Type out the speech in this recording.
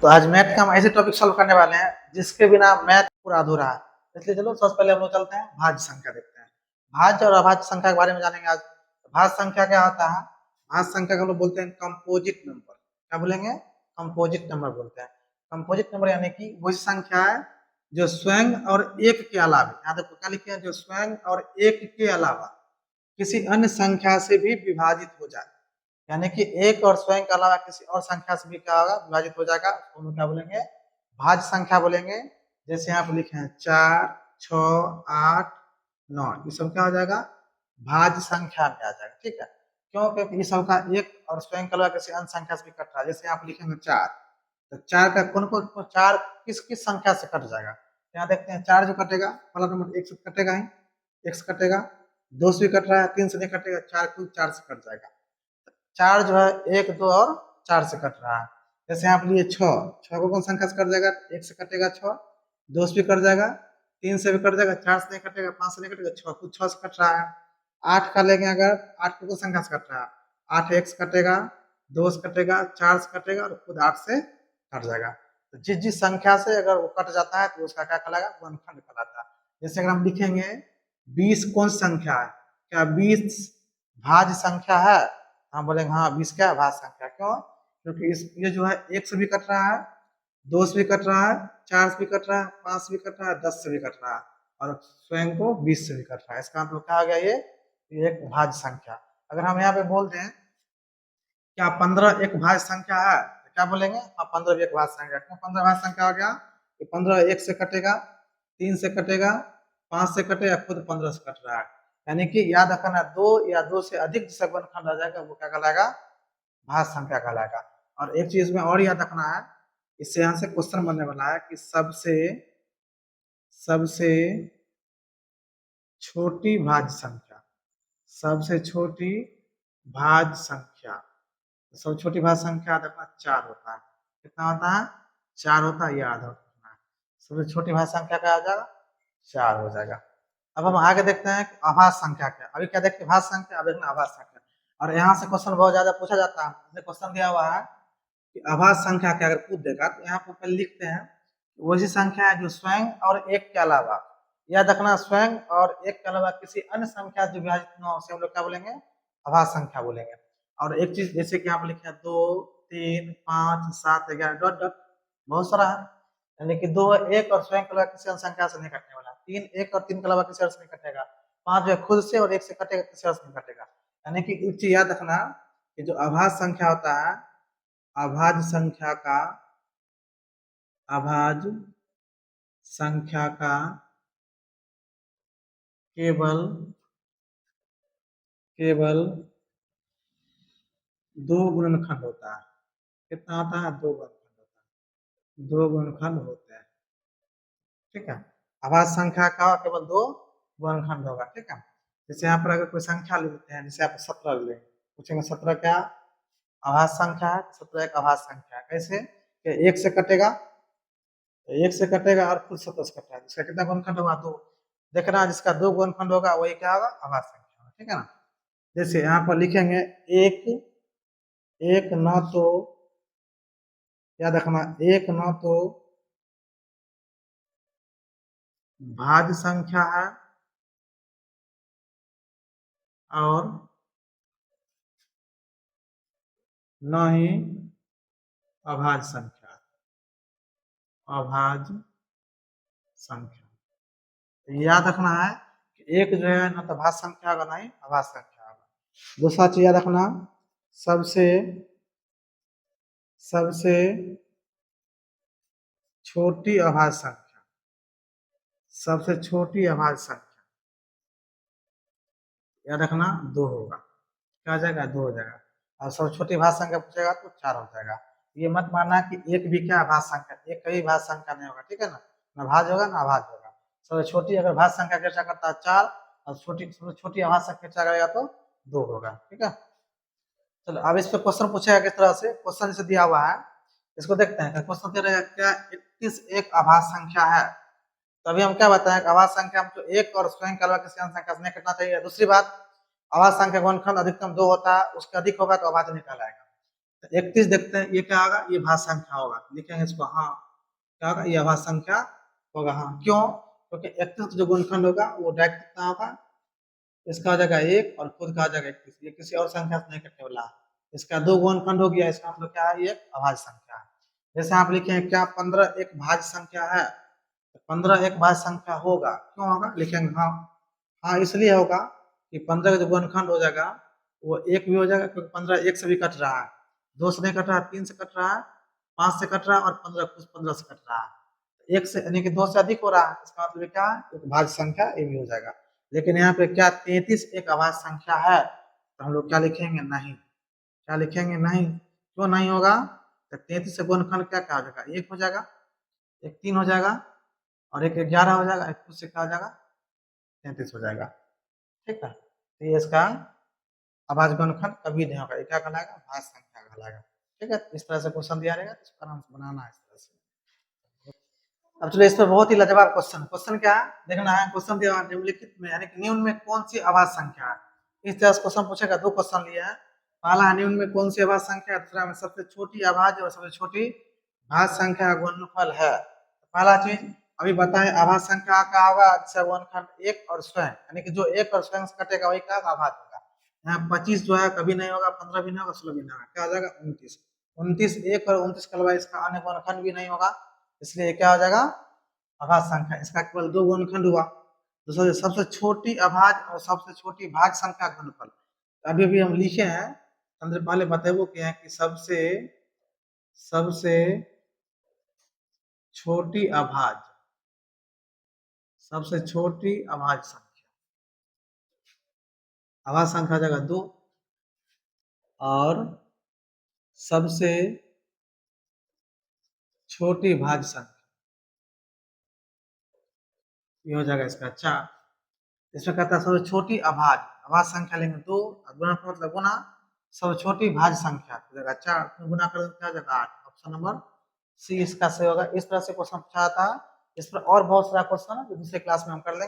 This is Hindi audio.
तो आज मैथ का हम ऐसे टॉपिक सॉल्व करने वाले हैं जिसके बिना मैथ पूरा अधूरा है। इसलिए चलो सबसे पहले हम लोग चलते हैं भाज्य संख्या देखते हैं। भाज्य और अभाज्य संख्या के बारे में जानेंगे आज। भाज्य संख्या क्या होता है? भाज्य संख्या को हम लोग बोलते हैं कंपोजिट नंबर। क्या बोलेंगे? कंपोजिट नंबर बोलते हैं। कंपोजिट नंबर यानी कि वही संख्या है जो स्वयं और एक के अलावा, यहाँ देखो क्या लिखे हैं, जो स्वयं और एक के अलावा किसी अन्य संख्या से भी विभाजित हो जाए। यानी कि एक और स्वयं के अलावा किसी और संख्या से भी क्या होगा, विभाजित हो जाएगा। तो हम क्या बोलेंगे? भाज्य संख्या बोलेंगे। जैसे यहाँ पे लिखे हैं 4, 6, 8, 9, ये सब क्या हो जाएगा? भाज्य संख्या में आ जाएगा। ठीक है, क्यों? क्योंकि ये सब का एक और स्वयं के अलावा किसी अन्य संख्या से भी कट रहा है। जैसे यहाँ पे लिखेंगे 4, तो 4 का कौन 4 किस किस संख्या से कट जाएगा? यहाँ देखते हैं 4 जो कटेगा, वाला नंबर 1 से कटेगा ही, 1 से कटेगा, 2 से भी कट रहा है, 3 से नहीं कटेगा, 4 कुल 4 से कट जाएगा। 4 जो है 1, 2 और 4 से कट रहा है। जैसे यहाँ पे लिए 6 को कौन संख्या से कट जाएगा? 1 से कटेगा 6, 2 से भी कट जाएगा, 3 से भी कट जाएगा, 4 से नहीं कटेगा, 5 से नहीं कटेगा, 6 कुछ 6 से कट रहा है। 8 का लेंगे अगर, 8 को कौन संख्या से कट रहा है? 8 1 से कटेगा, 2 से कटेगा, 4 से कटेगा और खुद 8 से कट जाएगा। तो जिस जिस संख्या से अगर वो कट जाता है तो उसका क्या कहलाएगा? गुणनखंड कहलाता है। जैसे अगर हम लिखेंगे 20 कौन संख्या है? क्या 20 भाज्य संख्या है? हम बोलेंगे हाँ 20 क्या है? भाज्य संख्या। क्यों? क्योंकि इस ये जो है 1 से भी कट रहा है, 2 से भी कट रहा है, 4 से भी कट रहा है, 5 से भी कट रहा है, 10 से भी कट रहा है और स्वयं को 20 से भी कट रहा है। इसका मतलब क्या हो गया? ये एक भाज्य संख्या। अगर हम यहाँ पे बोल दें क्या 15 एक भाज्य संख्या है, तो क्या बोलेंगे? हाँ 15 भी एक भाज्य संख्या। क्यों 15 भाज्य संख्या हो गया? कि 15 1 से कटेगा, 3 से कटेगा, 5 से कटेगा, खुद 15 से कट रहा है। यानी कि याद रखना 2 या 2 से अधिक जिसका गुणनखंड आ जाएगा वो क्या कहलाएगा? भाज्य संख्या कहलाएगा। और एक चीज में और याद रखना है, इससे यहाँ से क्वेश्चन बनने वाला है कि सबसे छोटी भाज्य संख्या, सबसे छोटी भाज्य संख्या, सबसे छोटी भाज्य संख्या देखना 4 होता है। कितना होता है? 4 होता है, याद रखना है। सबसे छोटी भाज्य संख्या क्या आ जाएगा? 4 हो जाएगा। अब हम आगे देखते हैं कि अभाज्य संख्या क्या। अभी क्या देखते हैं? भाज्य संख्या, अब देखना अभाज्य संख्या। और यहाँ से क्वेश्चन बहुत ज्यादा पूछा जाता है। जैसे क्वेश्चन दिया हुआ है कि अभाज्य संख्या क्या, अगर पूछ देगा तो यहाँ पर पहले लिखते हैं वही संख्या है जो स्वयं और एक के अलावा, याद रखना, स्वयं और एक के अलावा किसी अन्य संख्या जो विभाजित न हो उसे हम लोग क्या बोलेंगे? अभाज्य संख्या बोलेंगे। और एक चीज जैसे कि यहाँ पर लिखे हैं 2, 3, 5, 7, 11 डॉट डॉट, बहुत सारा है। यानी कि 2 1 और स्वयं के अलावा किसी अन्य संख्या से नहीं कटने वाला, 3 1 और 3 के अलावा किसी और से नहीं कटेगा, 5 जो है खुद से और 1 से कटेगा, किसी और से नहीं कटेगा। यानी कि एक चीज याद रखना कि जो अभाज्य संख्या होता है, अभाज्य संख्या का, अभाज्य संख्या का केवल 2 गुणनखंड होता है। कितना होता है? 2 गुणनखंड होता है, 2 गुणनखंड होते हैं। ठीक है, अभाज्य संख्या का केवल 2 गुणनखंड होगा। ठीक है, जैसे यहाँ पर अगर कोई संख्या लेते हैं, जैसे आप 17 ले, पूछेंगे 17 क्या अभाज्य संख्या है? 17 एक अभाज्य संख्या है। कैसे? कि 1 से कटेगा, 1 से कटेगा और खुद 17 से कट रहा है, जिसका कितना गुणनखंड होगा? 2। देखना जिसका 2 गुणनखंड होगा वही क्या होगा? अभाज्य संख्या होगा। ठीक है ना? जैसे यहाँ पर लिखेंगे 1 1 9 तो, याद रखना 1 9 तो भाज्य संख्या है और न ही अभाज्य संख्या, अभाज्य संख्या। तो याद रखना है कि एक जो है ना तो भाज्य संख्या होगा, नहीं अभाज्य संख्या होगा। दूसरा चीज याद रखना, सबसे छोटी अभाज्य संख्या, सबसे छोटी अभाज्य संख्या याद रखना 2 होगा। क्या हो जाएगा? 2 हो जाएगा। और सबसे छोटी भाज्य संख्या पूछेगा तो 4 हो जाएगा। ये मत मानना कि एक भी क्या भाज्य संख्या, एक कभी भाज्य संख्या नहीं होगा। ठीक है ना? ना भाज्य होगा ना अभाज्य होगा। सबसे छोटी अगर भाज्य संख्या चर्चा करता है 4 और सबसे छोटी अभाज्य संख्या चर्चा करेगा तो 2 होगा। ठीक है, चलो अब इस पे क्वेश्चन पूछेगा किस तरह से। क्वेश्चन जैसे दिया हुआ है, इसको देखते हैं। क्वेश्चन दे रहेगा क्या 21 एक अभाज्य संख्या है? तभी हम क्या बताएं? अभाज्य संख्या में तो एक और स्वयं के अलावा किसी अन्य संख्या से नहीं कटना चाहिए। दूसरी बात, अभाज्य संख्या का गुणनखंड अधिकतम 2 होता है, उसके अधिक होगा तो अभाज्य नहीं कहलाएगा। 31 देखते हैं, ये क्या होगा, ये भाज्य संख्या होगा, लिखेंगे इसको हाँ, क्या होगा, ये अभाज्य संख्या होगा हाँ। क्यों? क्योंकि 31 जो गुणनखंड होगा वो डायरेक्ट कितना होगा, इसका हो जाएगा 1 और खुद का हो जाएगा 31, ये किसी और संख्या से नहीं कटने वाला है। इसका 2 गुणनखंड हो गया, इसका मतलब क्या है, ये अभाज्य संख्या है। जैसे आप लिखे क्या 15 एक भाज्य संख्या है, तो 15 एक भाज्य संख्या होगा, क्यों होगा, लिखेंगे हाँ। हाँ इसलिए होगा कि 15 का जो गुणनखंड हो जाएगा वो 1 भी हो जाएगा, क्योंकि 15 1 से भी कट रहा है, 2 से नहीं कट रहा है, 3 से कट रहा है, 5 से कट रहा है और 15 कुछ 15 से कट रहा है, 1 से यानी कि 2 से अधिक हो रहा है, इसका मतलब क्या है, एक भाज्य संख्या ये भी हो जाएगा। लेकिन यहाँ पे क्या 33 एक अभाज्य संख्या है, तो हम लोग क्या लिखेंगे, नहीं, क्या लिखेंगे, नहीं। क्यों नहीं होगा, तो 33 से गुणनखंड क्या क्या हो जाएगा, 1 हो जाएगा, एक 3 हो जाएगा और एक 11 हो जाएगा, एक कुछ से क्या हो जाएगा, 33 हो जाएगा, ठीक है। तो ये इसका अभाज्य गुणनखंड कभी नहीं होगा, ये क्या कहलाएगा, भाज्य संख्या कहलाएगा, ठीक है। इस तरह से क्वेश्चन दिया रहेगा, इसको आराम से बनाना है इस तरह से। अब चलो इस पर बहुत ही लाजवाब क्वेश्चन, क्वेश्चन क्या है देखना है, क्वेश्चन दिया निम्नलिखित में यानी कि निम्न में कौन सी अभाज्य संख्या है, इस तरह से क्वेश्चन पूछेगा, 2 क्वेश्चन लिए हैं। पहला निम्न में कौन सी अभाज्य संख्या है, दूसरा में सबसे छोटी अभाज्य और सबसे छोटी भाज्य संख्या का गुणनफल है। पहला चीज अभी बताएं, अभाज्य संख्या का होगा जैसे गुणनखंड 1 और स्वयं, यानी कि जो 1 और स्वयं से कटेगा वही क्या अभाज्य होगा। यहाँ 25 जो है कभी नहीं होगा, 15 भी नहीं होगा, 16 भी नहीं होगा, क्या हो जाएगा 29, 29 1 और 29 के अलावा इसका अन्य गुणनखंड भी नहीं होगा, इसलिए क्या हो जाएगा अभाज्य संख्या, इसका केवल 2 गुणनखंड हुआ। दूसरा सबसे छोटी अभाज्य और सबसे छोटी भाज्य संख्या का गुणनफल, अभी अभी हम लिखे हैं, हमने पहले बताबो किया है कि सबसे छोटी अभाज्य, सबसे छोटी अभाज्य संख्या, अभाज्य संख्या हो जाएगा 2 और सबसे छोटी भाज्य संख्या ये हो जाएगा इसका 4। इसमें कहता है सबसे छोटी अभाज्य, अभाज्य संख्या लेंगे 2, गुणा मतलब गुना, सबसे छोटी भाज्य संख्या हो जाएगा 4, गुना कर क्या हो जाएगा 8, ऑप्शन नंबर सी इसका सही होगा। इस तरह से क्वेश्चन पूछा था, इस पर और बहुत सारा क्वेश्चन है जो दूसरे क्लास में हम कर लेंगे।